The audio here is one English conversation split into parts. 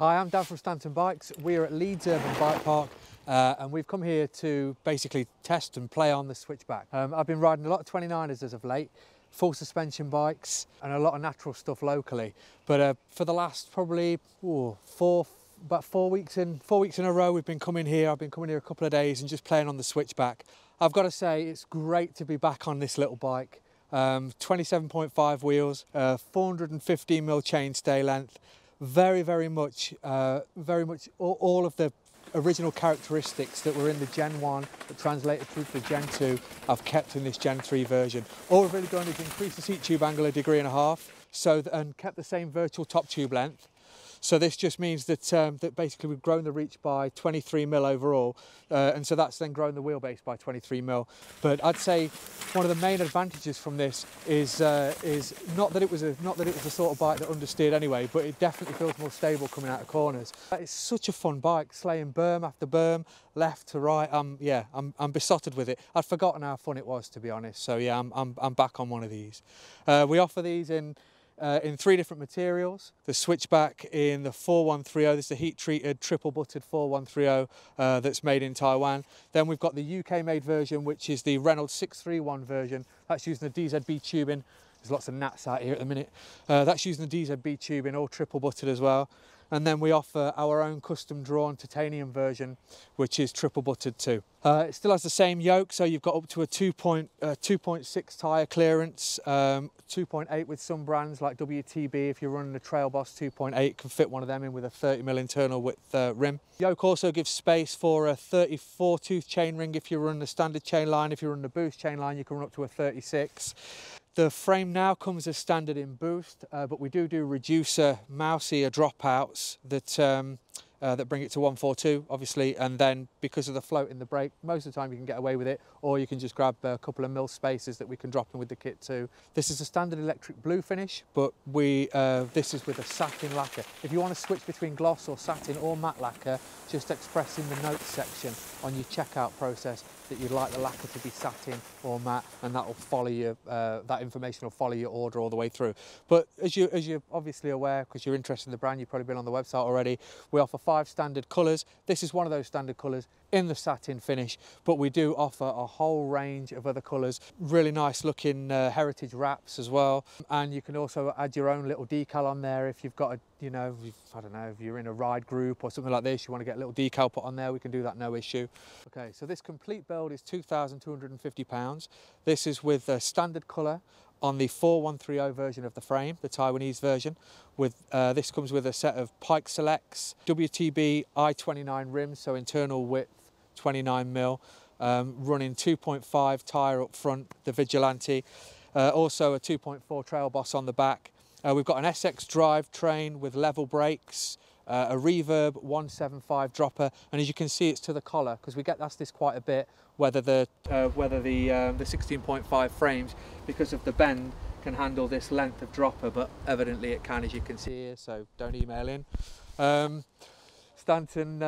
Hi, I'm Dan from Stanton Bikes. We're at Leeds Urban Bike Park and we've come here to basically test and play on the Switchback. I've been riding a lot of 29ers as of late, full suspension bikes and a lot of natural stuff locally. But for the last probably about 4 weeks in a row, we've been coming here. I've been coming here a couple of days and just playing on the Switchback. I've got to say, it's great to be back on this little bike. 27.5 wheels, 415mm chainstay length. Very much all of the original characteristics that were in the Gen 1 that translated through to the Gen 2 I've kept in this Gen 3 version. All we've really done is increase the seat tube angle 1.5 degrees and kept the same virtual top tube length. So this just means that that basically we've grown the reach by 23mm overall, and so that's then grown the wheelbase by 23mm. But I'd say one of the main advantages from this is not that it was the sort of bike that understeered anyway, but it definitely feels more stable coming out of corners. It's such a fun bike, slaying berm after berm, left to right. I'm besotted with it. I'd forgotten how fun it was, to be honest. So yeah, I'm back on one of these. We offer these in 3 different materials. The Switchback in the 4130, this is a heat-treated triple-butted 4130 that's made in Taiwan. Then we've got the UK-made version, which is the Reynolds 631 version. That's using the DZB tubing. There's lots of gnats out here at the minute. That's using the DZB tubing, all triple-butted as well. And then we offer our own custom-drawn titanium version, which is triple-butted too. It still has the same yoke, so you've got up to a 2.6 tyre clearance, 2.8 with some brands like WTB. If you're running a Trail Boss 2.8, can fit one of them in with a 30mm internal width rim. Yoke also gives space for a 34 tooth chainring if you're running the standard chain line. If you're running the boost chain line, you can run up to a 36. The frame now comes as standard in boost, but we do reducer mouse ear dropouts that bring it to 142, obviously, and then because of the float in the brake, most of the time you can get away with it, or you can just grab a couple of mil spacers that we can drop in with the kit too. This is a standard electric blue finish, but this is with a satin lacquer. If you want to switch between gloss or satin or matte lacquer, just express in the notes section on your checkout process that you'd like the lacquer to be satin or matte, and that will follow you. That information will follow your order all the way through. But as you're obviously aware, because you're interested in the brand, you've probably been on the website already. We offer 5 standard colours. This is one of those standard colours in the satin finish, but we do offer a whole range of other colours. Really nice looking heritage wraps as well, and you can also add your own little decal on there if you've got a, I don't know, if you're in a ride group or something like this, you want to get a little decal put on there, we can do that, no issue. Okay, so this complete build is £2,250. This is with a standard colour on the 4130 version of the frame, the Taiwanese version. This comes with a set of Pike Selects, WTB I-29 rims, so internal width 29mm, running 2.5 tyre up front, the Vigilante, also a 2.4 Trail Boss on the back. We've got an SX drivetrain with level brakes, a Reverb 175 dropper, and as you can see, it's to the collar, because we get asked this quite a bit, whether the 16.5 frames, because of the bend, can handle this length of dropper, but evidently it can, as you can see here, so don't email in. Stanton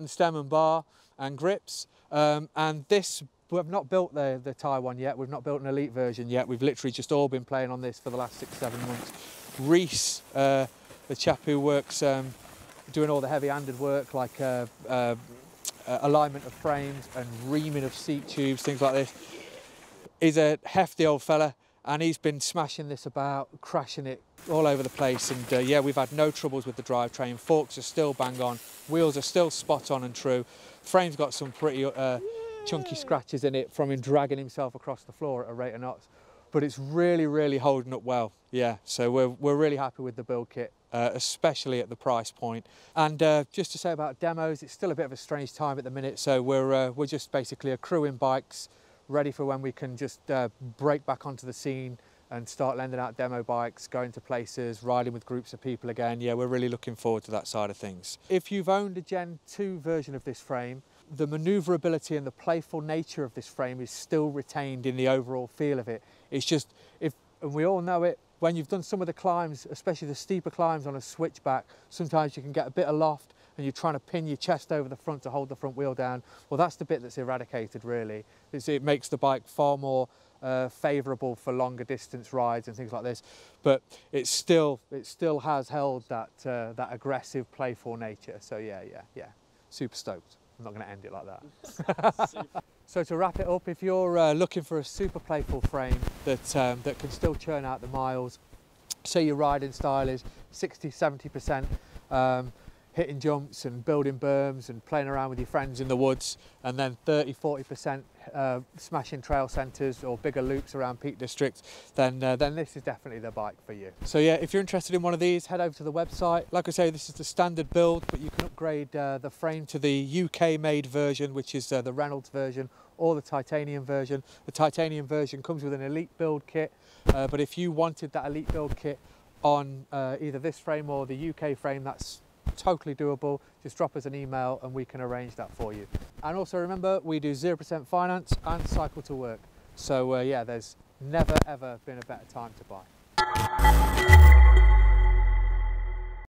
stem and bar and grips, and this, we have not built the Taiwan yet, we've not built an elite version yet, we've literally just all been playing on this for the last 6-7 months. Reese, the chap who works doing all the heavy-handed work like alignment of frames and reaming of seat tubes, things like this, is a hefty old fella, and he's been smashing this about, crashing it all over the place, and yeah, we've had no troubles with the drivetrain. Forks are still bang on, wheels are still spot on and true. Frame's got some pretty chunky scratches in it from him dragging himself across the floor at a rate of knots, but it's really holding up well. Yeah, so we're really happy with the build kit, especially at the price point. And just to say about demos, it's still a bit of a strange time at the minute, so we're just basically accruing bikes, ready for when we can just break back onto the scene and start lending out demo bikes, going to places, riding with groups of people again. Yeah, we're really looking forward to that side of things. If you've owned a Gen 2 version of this frame, the manoeuvrability and the playful nature of this frame is still retained in the overall feel of it. It's just, and we all know it, when you've done some of the climbs, especially the steeper climbs on a Switchback, sometimes you can get a bit of loft and you're trying to pin your chest over the front to hold the front wheel down. Well, that's the bit that's eradicated, really. It makes the bike far more favourable for longer distance rides and things like this, but it still has held that that aggressive, playful nature. So yeah, super stoked. I'm not going to end it like that. So to wrap it up, if you're looking for a super playful frame that can still churn out the miles, say your riding style is 60–70% hitting jumps and building berms and playing around with your friends in the woods, and then 30–40% smashing trail centres or bigger loops around Peak District, then this is definitely the bike for you. So yeah, if you're interested in one of these, head over to the website. Like I say, this is the standard build, but you can upgrade the frame to the UK made version, which is the Reynolds version, or the titanium version. The titanium version comes with an elite build kit, but if you wanted that elite build kit on either this frame or the UK frame, that's totally doable. Just drop us an email and we can arrange that for you. And also remember, we do 0% finance and cycle to work. So yeah, there's never ever been a better time to buy.